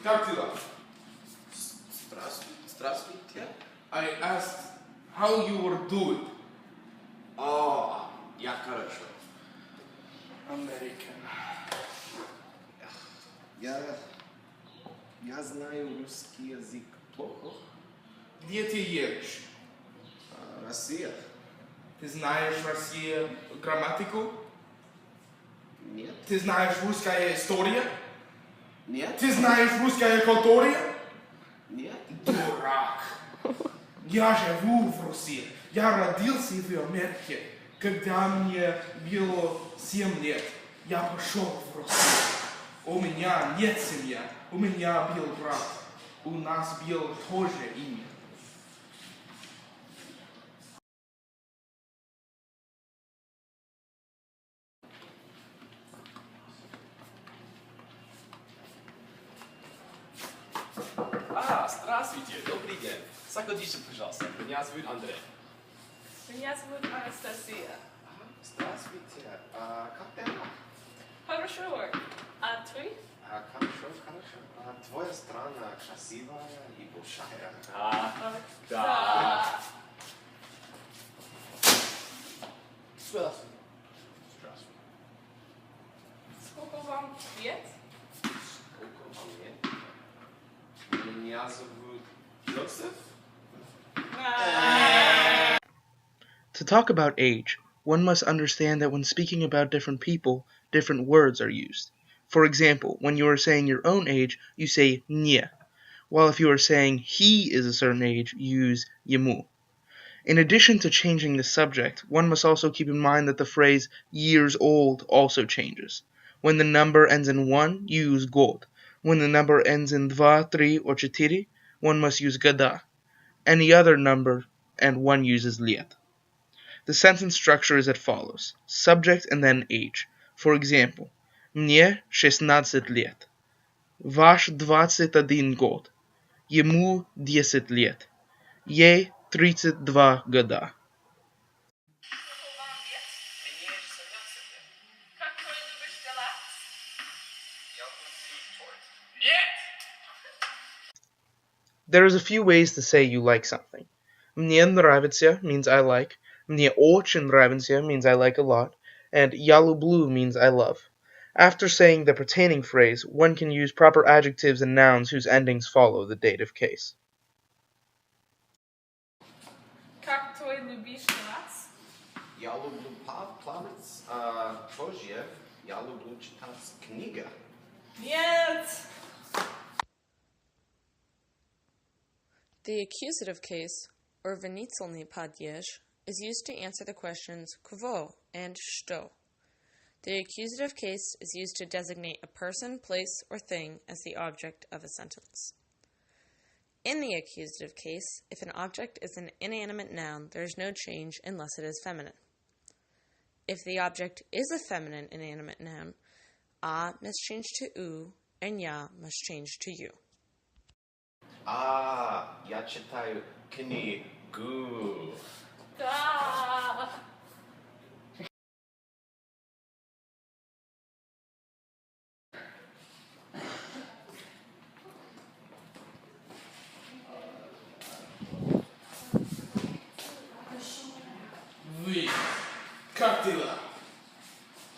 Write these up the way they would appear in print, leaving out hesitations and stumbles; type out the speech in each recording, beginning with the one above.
Как дела? Здравствуйте. I asked how you were doing. О, я хорошо. American. Я знаю русский язык плохо. Где ты едешь? Россия? Ты знаешь Россия грамматику? Нет. Ты знаешь русская история? Нет. Ты знаешь русская культура? Нет. Дурак! Я живу в России. Я родился в Америке. Когда мне было 7 лет, я пошел в Россию. У меня нет семьи. У меня был брат. У нас было тоже имя. Здравствуйте, добрый день. Садитесь, пожалуйста. Меня зовут Андрей. Меня зовут Анастасия. Здравствуйте. Как дела? Хорошо. А ты? Хорошо. Твоя страна красивая и большая. Да. Здравствуйте. Сколько вам лет? Сколько вам лет? Меня зовут Йосеф. To talk about age, one must understand that when speaking about different people, different words are used. For example, when you are saying your own age, you say nye, while if you are saying he is a certain age, you use yemu. In addition to changing the subject, one must also keep in mind that the phrase years old also changes. When the number ends in 1, you use god. When the number ends in 2, 3, or 4, one must use gada. Any other number, and one uses liet. The sentence structure is as follows: subject and then age. For example, мне 16 лет. Ваш 21 год. Ему 10 лет. Ей 32 года. Сколько вам лет? Мне 17 лет. Какой любишь делать? Я люблю торт. Нет! There's a few ways to say you like something. Мне нравится means I like. Мне очень нравится means I like a lot. And я люблю means I love. After saying the pertaining phrase, one can use proper adjectives and nouns whose endings follow the dative case. Как ты любишь делать? Я люблю плавать. Позже я люблю читать книги. Нет! The accusative case, or venitelny padyesh, is used to answer the questions kvo and что. The accusative case is used to designate a person, place, or thing as the object of a sentence. In the accusative case, if an object is an inanimate noun, there is no change unless it is feminine. If the object is a feminine inanimate noun, a must change to u, and ya must change to you. Я читаю книгу. Да! Вы, как дела?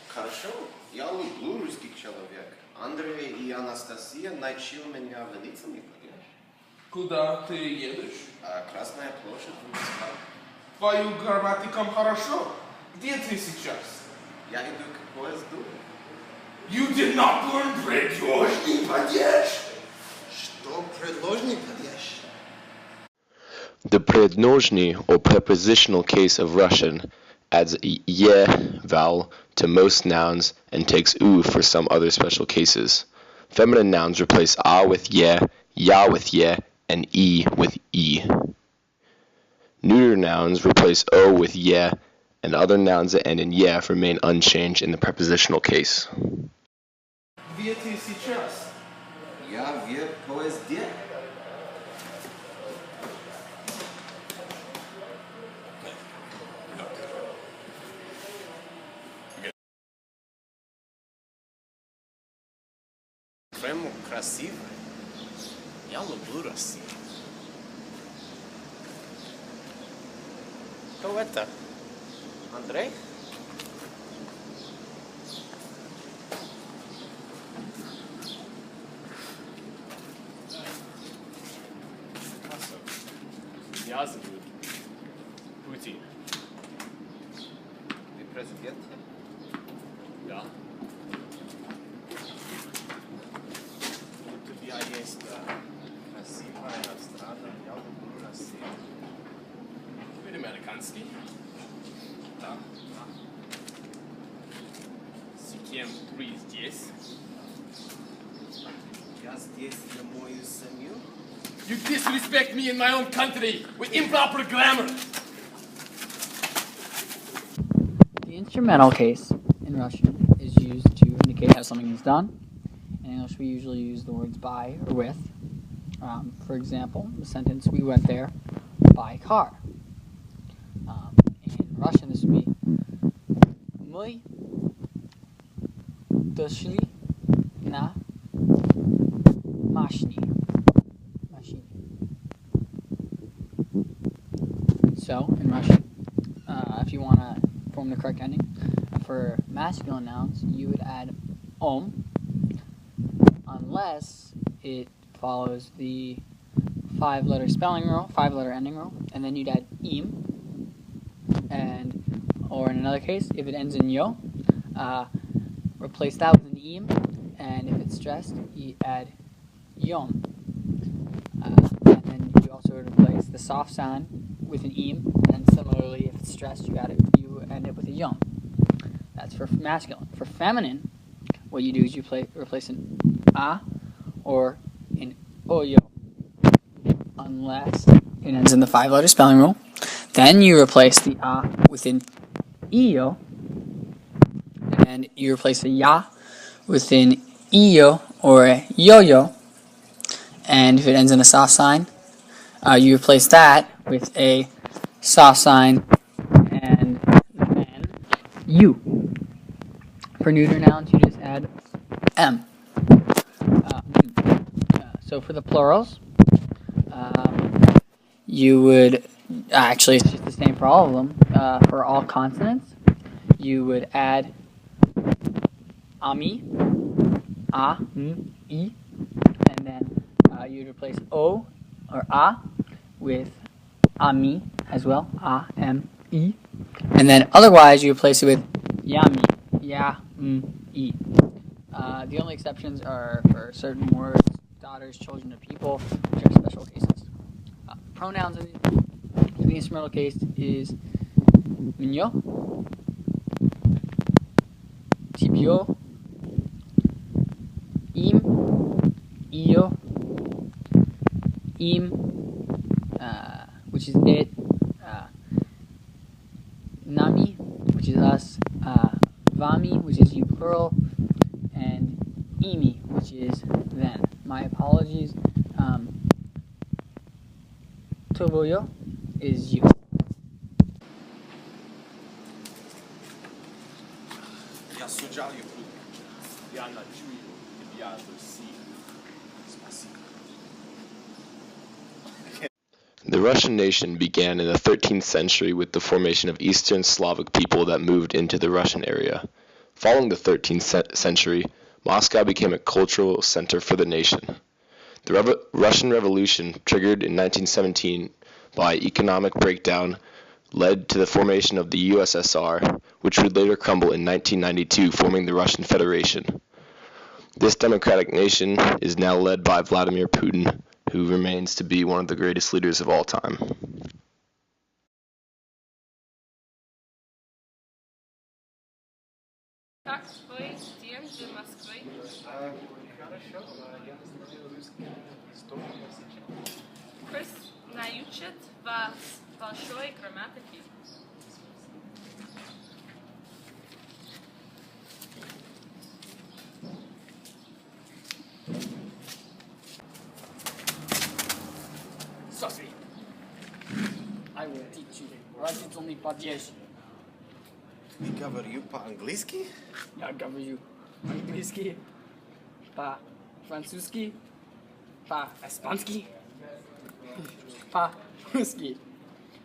Хорошо. Я люблю русских человек. Андрей и Анастасия научил меня велицами, понимаешь? Куда ты едешь? Красная площадь в Москве. Твою грамматикам хорошо. Где ты сейчас? Я иду к поезду. You did not learn предложный падеж? Что предложный падеж? The prednoshny or prepositional case of Russian adds a ye vowel to most nouns and takes u for some other special cases. Feminine nouns replace a with ye, ya with ye, and e with e. Neuter nouns replace o with ye, and other nouns that end in ye remain unchanged in the prepositional case. Где ты сейчас? Я в поезде. Прямо красиво. Я люблю Россию. Кто это? Андрей? Меня зовут Путин. Ты президент? Да. У тебя есть красивая страна. Я люблю Россию. Ты американский? Да. С кем ты здесь? Я здесь для мою семью. You disrespect me in my own country with improper grammar. The instrumental case in Russian is used to indicate how something is done. In English, we usually use the words by or with. For example, the sentence, we went there by car. In Russian, this would be Мы дошли на машине. So, in Russian, if you want to form the correct ending, for masculine nouns, you would add unless it follows the 5-letter spelling rule, 5-letter ending rule, and then you'd add im, or in another case, if it ends in yo, replace that with an im, and if it's stressed, you add yom. And then you also replace the soft sound with an im, and similarly, if it's stressed, you end it with a yom. That's for masculine. For feminine, what you do is you replace an a or an oyo, unless it ends in the 5-letter spelling rule. Then you replace the a with an iyo, and you replace the ya with an iyo or a yo-yo. And if it ends in a soft sign, you replace that with a soft sign and then you. For neuter nouns, you just add m. So for the plurals, you would actually, it's just the same for all of them. For all consonants, you would add ami, a, m, i, and then you'd replace o or a with ami as well, a, m, i, and then otherwise you replace it with yami, ya, i. The only exceptions are for certain words, daughters, children of people, which are special cases. Pronouns in the instrumental case is minyo, tibio, im, iyo, im, which is it, nami, which is us, vami, which is you plural, and imi, which is then. My apologies. Toboyo is you. Я судья люблю. Я ночую тебя в России. Спасибо. The Russian nation began in the 13th century with the formation of Eastern Slavic people that moved into the Russian area. Following the 13th century, Moscow became a cultural center for the nation. The Russian Revolution, triggered in 1917 by economic breakdown, led to the formation of the USSR, which would later crumble in 1992, forming the Russian Federation. This democratic nation is now led by Vladimir Putin, who remains to be one of the greatest leaders of all time. Как твой день в Москве? Хорошо, я смотрел русский историю сейчас. Крис научит вас большой грамматики. Sophie, I will teach you. Родительный падеж. Ты говорю по-английски? Я говорю по-английски, по-французски, По-испански. По-русски.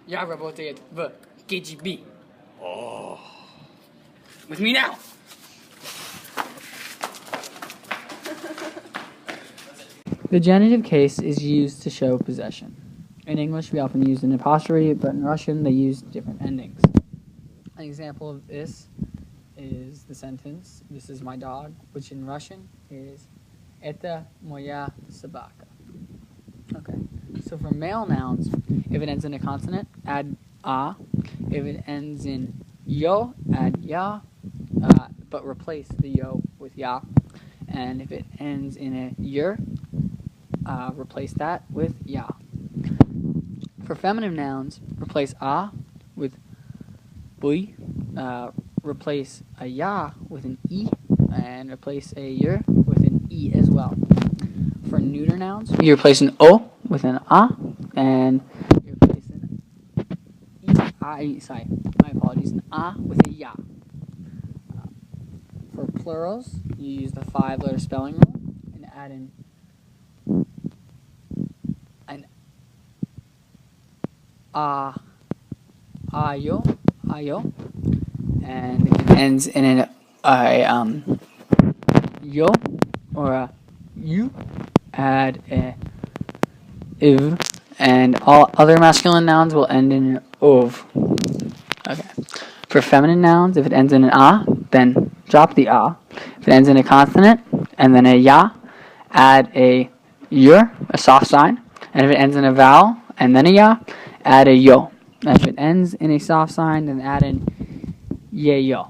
Я работаю в KGB. Oh. With me now. The genitive case is used to show possession. In English, we often use an apostrophe, but in Russian, they use different endings. An example of this is the sentence, "This is my dog," which in Russian is "Это моя собака." Okay, so for male nouns, if it ends in a consonant, add a. If it ends in yo, add ya, but replace the yo with ya. And if it ends in a yer, replace that with ya. For feminine nouns, replace a with buy, replace a ya with an e, and replace a yer with an e as well. For neuter nouns, you replace an o with an a, and you replace an my apologies, an a with a ya. For plurals, you use the 5-letter spelling rule and add an ayo, and if it ends in an yo or a you, add a iv, and all other masculine nouns will end in an ov. Okay. For feminine nouns, if it ends in an a, then drop the a. If it ends in a consonant and then a ya, add a yer, a soft sign. And if it ends in a vowel and then a ya, add a yo. And if it ends in a soft sign, then add an ye-yo.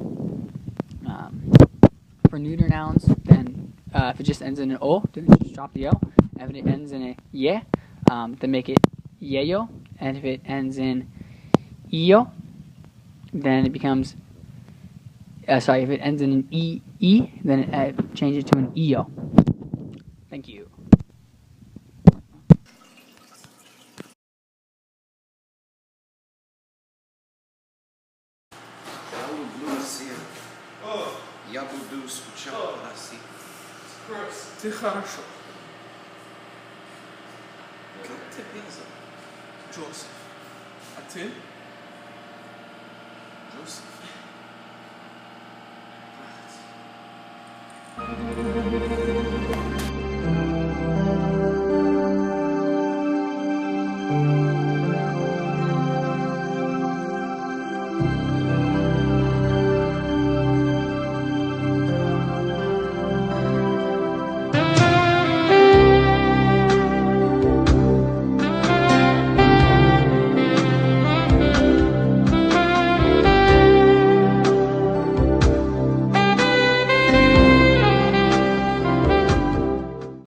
For neuter nouns, then if it just ends in an o, then just drop the o. And if it ends in a ye, then make it ye-yo. And if it ends in iyo, then it becomes, if it ends in an e, then change it to an iyo. Thank you. Я люблю Россию. Я буду скучать по России. Ты хорошо. Как тебя зовут? Джозеф. А ты? Джозеф.